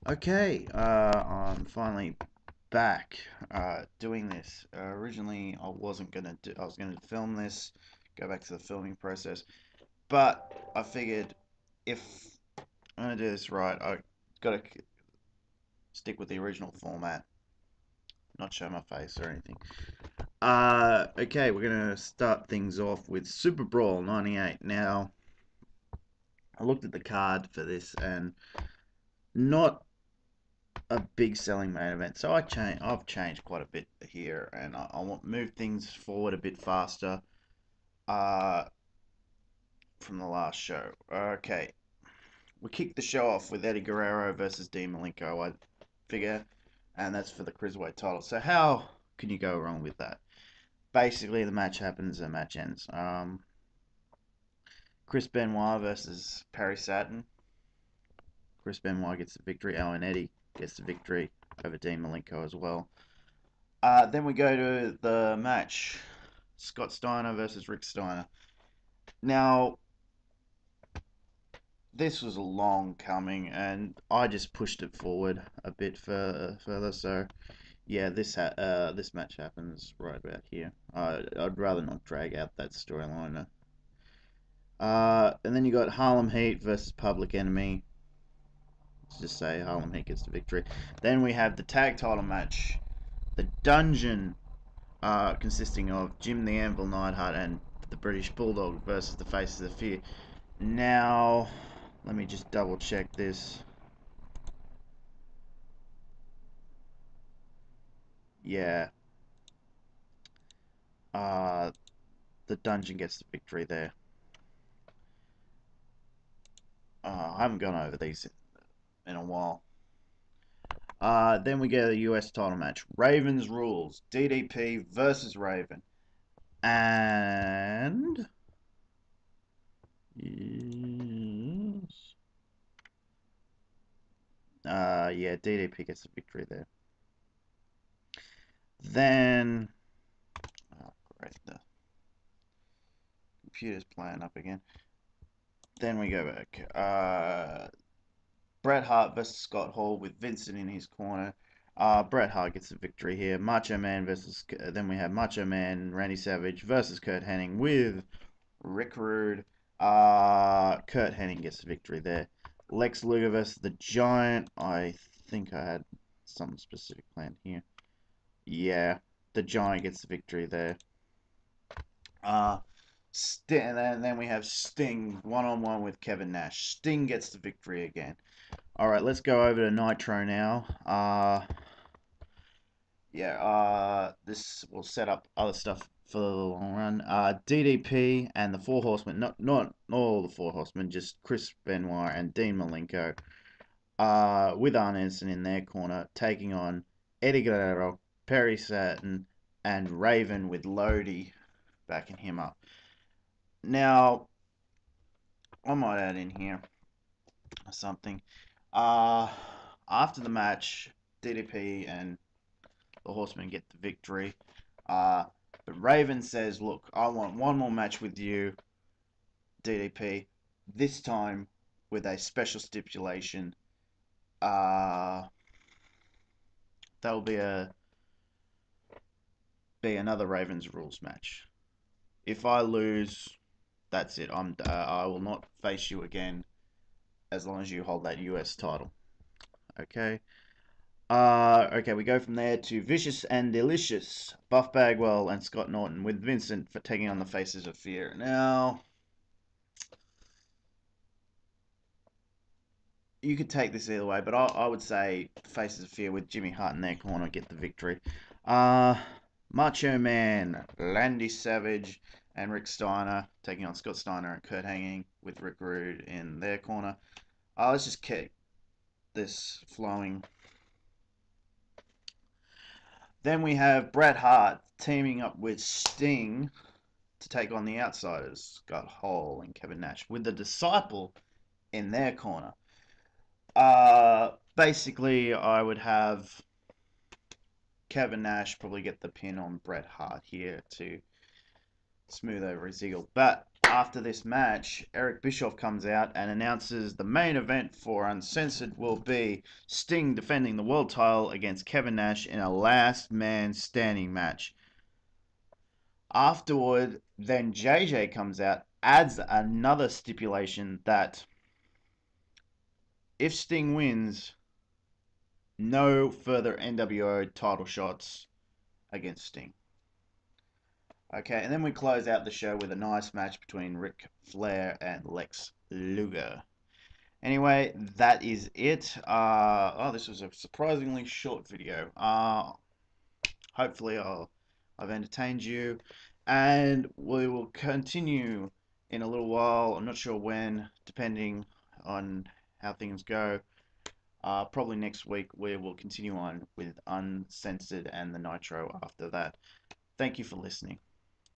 Okay, I'm finally back doing this. Originally, I wasn't gonna do. I was gonna film this, go back to the filming process, but I figured if I'm gonna do this right, I gotta stick with the original format, not show my face or anything. Okay, we're gonna start things off with Super Brawl '98. Now, I looked at the card for this and not a big selling main event. So I've changed quite a bit here, and I want to move things forward a bit faster. Uh, from the last show. Okay, we kicked the show off with Eddie Guerrero versus Dean Malenko, I figure, and that's for the Cruiserweight title. So how can you go wrong with that? Basically, the match happens, the match ends. Chris Benoit versus Perry Saturn. Chris Benoit gets the victory. And Eddie gets the victory over Dean Malenko as well. Then we go to the match. Scott Steiner versus Rick Steiner. Now, this was a long coming, and I just pushed it forward a bit further. So, yeah, this match happens right about here. I'd rather not drag out that storyline. And then you got Harlem Heat versus Public Enemy. Let's just say Harlem Heat gets the victory. Then we have the tag title match, the Dungeon, consisting of Jim the Anvil Neidhart and the British Bulldog versus the Faces of Fear. Now, let me just double check this. Yeah. Uh, the Dungeon gets the victory there. I haven't gone over these in a while. Then we get a US title match. Raven's Rules. DDP versus Raven. And... Yes. Yeah, DDP gets the victory there. Then... Oh, great. The computer's playing up again. Then we go back. Bret Hart versus Scott Hall with Vincent in his corner. Bret Hart gets the victory here. Macho Man versus... Then we have Macho Man, Randy Savage versus Curt Hennig with Rick Rude. Curt Hennig gets the victory there. Lex Luger versus the Giant. I think I had something specific planned here. Yeah, the Giant gets the victory there. And then we have Sting one-on-one with Kevin Nash. Sting gets the victory again. All right, let's go over to Nitro now. This will set up other stuff for the long run. DDP and the Four Horsemen, not all the Four Horsemen, just Chris Benoit and Dean Malenko, with Arn Anderson in their corner, taking on Eddie Guerrero, Perry Saturn, and Raven with Lodi backing him up. Now, I might add in here something. After the match, DDP and the Horsemen get the victory. But Raven says, look, I want one more match with you, DDP, this time with a special stipulation. That'll be another Raven's Rules match. If I lose, that's it. I will not face you again as long as you hold that US title. Okay. Okay, we go from there to Vicious and Delicious, Buff Bagwell and Scott Norton with Vincent for taking on the Faces of Fear. Now, you could take this either way, but I would say Faces of Fear with Jimmy Hart in their corner get the victory. Macho Man, Randy Savage, and Rick Steiner taking on Scott Steiner and Curt Hennig with Rick Rude in their corner. Let's just keep this flowing. Then we have Bret Hart teaming up with Sting to take on the Outsiders, Scott Hall and Kevin Nash, with the Disciple in their corner. Basically, I would have Kevin Nash probably get the pin on Bret Hart here to smooth over his ego. But after this match, Eric Bischoff comes out and announces the main event for Uncensored will be Sting defending the world title against Kevin Nash in a last man standing match. Afterward, then JJ comes out, adds another stipulation that if Sting wins, no further NWO title shots against Sting. Okay, and then we close out the show with a nice match between Ric Flair and Lex Luger. Anyway, that is it. This was a surprisingly short video. Hopefully I've entertained you, and we will continue in a little while. I'm not sure when, depending on how things go. Probably next week we will continue on with Uncensored and the Nitro after that. Thank you for listening.